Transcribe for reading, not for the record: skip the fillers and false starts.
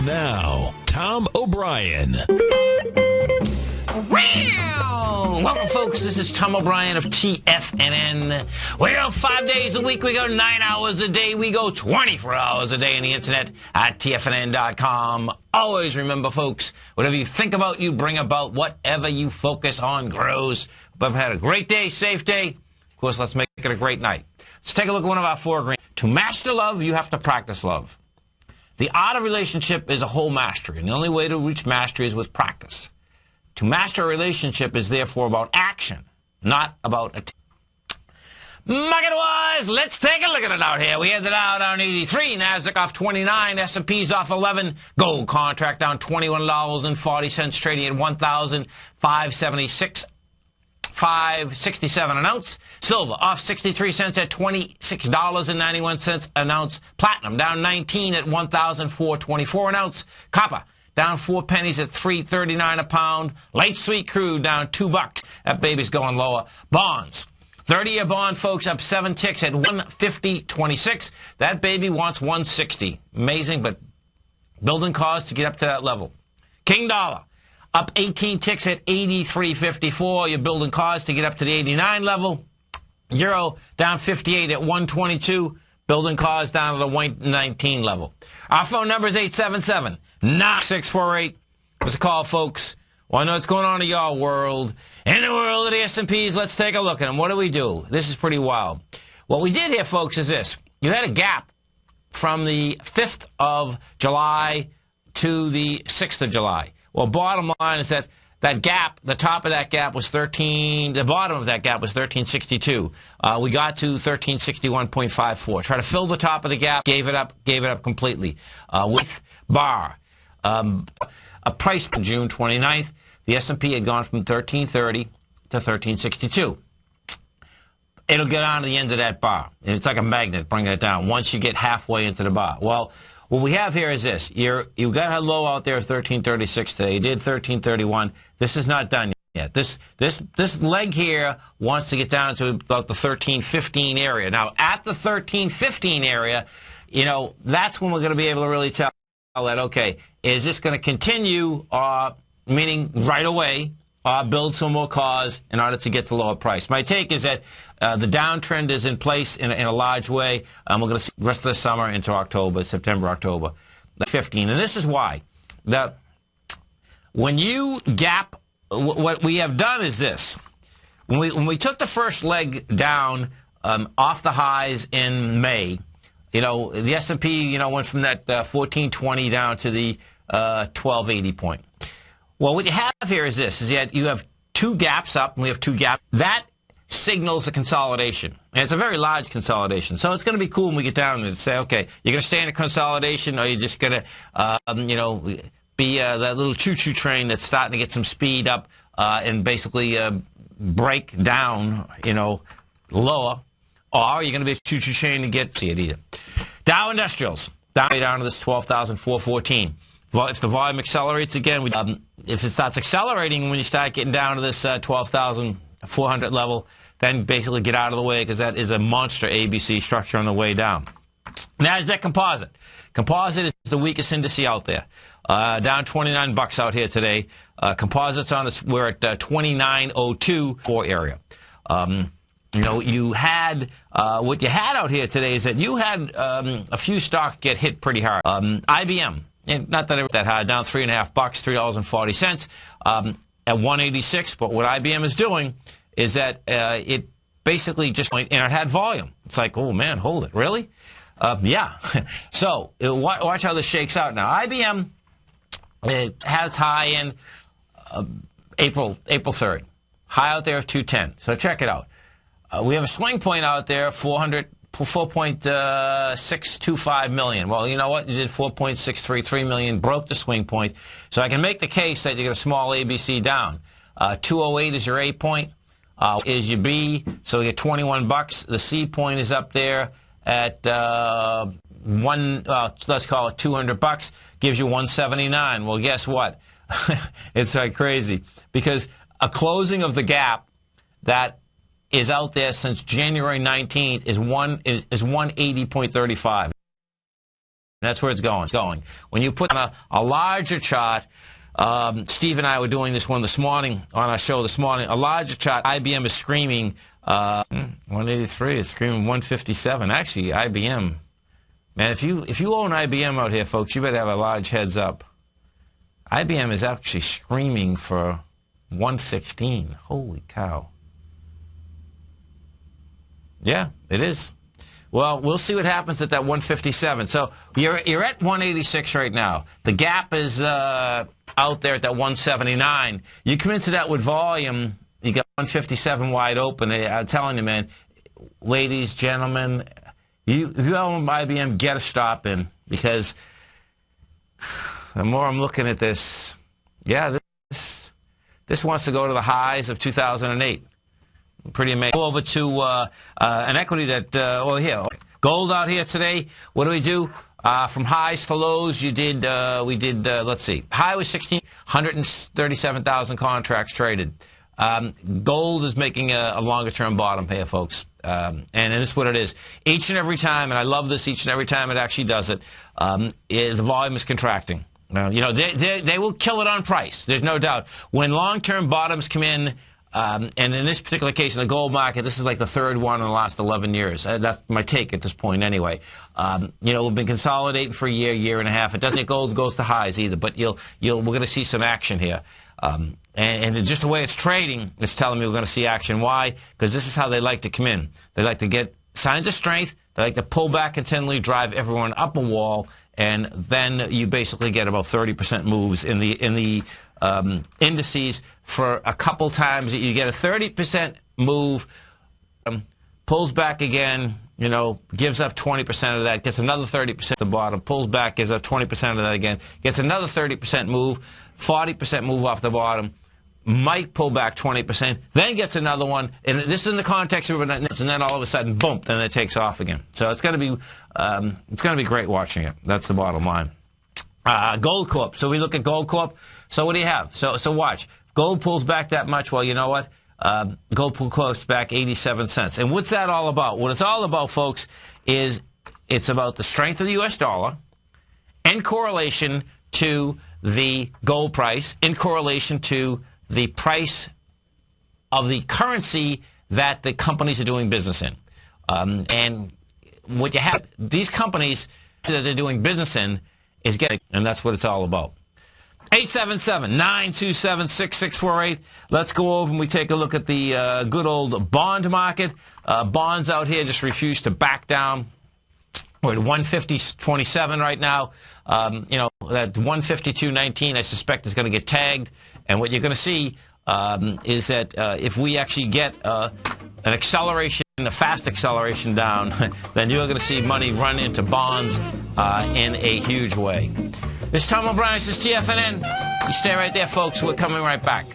Now, Tom O'Brien. Welcome, folks. This is Tom O'Brien of TFNN. We go 5 days a week. We go 9 hours a day. We go 24 hours a day on the internet at TFNN.com. Always remember, folks, whatever you think about, you bring about. Whatever you focus on grows. But we've had a great day, safe day. Of course, let's make it a great night. Let's take a look at one of our 4 greens. To master love, you have to practice love. The art of relationship is a whole mastery, and the only way to reach mastery is with practice. To master a relationship is therefore about action, not about attention. Market-wise, let's take a look at it out here. We ended out on 83, NASDAQ off 29, S&P's off 11, gold contract down $21.40, trading at $1,576.567 an ounce. Silver off 63 cents at $26.91 an ounce. Platinum down 19 at $1,424 an ounce. Copper down 4 pennies at $3.39 a pound. Light sweet crude down $2. That baby's going lower. Bonds. 30-year bond, folks, up 7 ticks at 150.26. That baby wants 160. Amazing, but building cars to get up to that level. King dollar. Up 18 ticks at 83.54. You're building cars to get up to the 89 level. Euro down 58 at 122. Building cars down to the 119 level. Our phone number is 877-9648. Give us a call, folks. Well, I know what's going on in your world. In the world of the S&Ps, let's take a look at them. What do we do? This is pretty wild. What we did here, folks, is this. You had a gap from the 5th of July to the 6th of July. Well, bottom line is that that gap, the top of that gap was 13, the bottom of that gap was 1362. We got to 1361.54. Try to fill the top of the gap, gave it up completely. With bar, a price on June 29th, the S&P had gone from 1330 to 1362. It'll get on to the end of that bar. And it's like a magnet bringing it down once you get halfway into the bar. Well, what we have here is this. You got a low out there of 1336 today. You did 1331. This is not done yet. This leg here wants to get down to about the 1315 area. Now, at the 1315 area, you know, that's when we're going to be able to really tell that, okay, is this going to continue, meaning right away, build some more cars in order to get the lower price. My take is that the downtrend is in place in a large way. We're going to see the rest of the summer into October, September, October, 15. And this is why. When you gap, what we have done is this. When we took the first leg down off the highs in May, you know, the S&P, you know, went from that 1420 down to the 1280 point. Well, what you have here is this, is that you have 2 gaps up, and we have 2 gaps. That signals a consolidation. And it's a very large consolidation. So it's going to be cool when we get down and say, okay, you're going to stay in a consolidation, or you're just going to, you know, be that little choo-choo train that's starting to get some speed up and basically break down, you know, lower. Or you're going to be a choo-choo train to get to it either. Dow Industrials, down to this 12,414. If the volume accelerates again, if it starts accelerating when you start getting down to this 12,400 level, then basically get out of the way, because that is a monster ABC structure on the way down. NASDAQ Composite. Composite is the weakest index out there. Down $29 out here today. Composites on us, we're at 2902 area. You know, you had, what you had out here today is that you had a few stocks get hit pretty hard. IBM. And not that it was that high, down $3.50, $3.40 at 186. But what IBM is doing is that it basically just went, and it had volume. It's like, oh man, hold it, really? Yeah. So watch how this shakes out now. IBM had its high in April 3rd. High out there of 210. So check it out. We have a swing point out there, 4.625 million. Well, you know what? You did 4.633 million, broke the swing point. So I can make the case that you get a small ABC down. 208 is your A point, is your B. So you get $21. The C point is up there at let's call it $200. Gives you 179. Well, guess what? It's like crazy, because a closing of the gap that is out there since January 19th is 180.35. That's where it's going. When you put on a larger chart, Steve and I were doing this one this morning on our show this morning. A larger chart, IBM is screaming 183. It's screaming 157. Actually, IBM, man, if you own IBM out here, folks, you better have a large heads up. IBM is actually screaming for 116. Holy cow. Yeah, it is. Well, we'll see what happens at that 157. So you're at 186 right now. The gap is out there at that 179. You come into that with volume, you got 157 wide open. I'm telling you, man, ladies, gentlemen, if you own IBM, get a stop in, because the more I'm looking at this, yeah, this wants to go to the highs of 2008. Pretty amazing. Go over to an equity that, well, here, gold out here today. What do we do? From highs to lows, we did, let's see. High was 137,000 contracts traded. Gold is making a longer-term bottom here, folks. And this is what it is. Each and every time, and I love this each and every time it actually does it, the volume is contracting. You know, they will kill it on price. There's no doubt. When long-term bottoms come in, and in this particular case, in the gold market, this is like the third one in the last 11 years. That's my take at this point anyway. You know, we've been consolidating for a year and a half. It doesn't mean gold goes to highs either, but we're going to see some action here. And just the way it's trading, it's telling me we're going to see action. Why? Because this is how they like to come in. They like to get signs of strength. They like to pull back continually, drive everyone up a wall, and then you basically get about 30% moves in the indices for a couple times. You get a 30% move, pulls back again, you know, gives up 20% of that, gets another 30% at the bottom, pulls back, gives up 20% of that again, gets another 30% move, 40% move off the bottom, might pull back 20%, then gets another one, and this is in the context of and then all of a sudden, boom, then it takes off again. So it's going to be great watching it. That's the bottom line. Gold Corp. So we look at Gold Corp. So what do you have? So watch. Gold pulls back that much. Well, you know what? Gold pulls back 87 cents. And what's that all about? What it's all about, folks, is it's about the strength of the U.S. dollar in correlation to the gold price, in correlation to the price of the currency that the companies are doing business in. And what you have, these companies that they're doing business in is getting, and that's what it's all about. 877-927-6648. Let's go over and we take a look at the good old bond market. Bonds out here just refuse to back down. We're at 150.27 right now. You know, that 152.19 I suspect is going to get tagged. And what you're going to see is that if we actually get an acceleration, a fast acceleration down, then you're going to see money run into bonds in a huge way. This is Tom O'Brien. This is TFNN. You stay right there, folks. We're coming right back.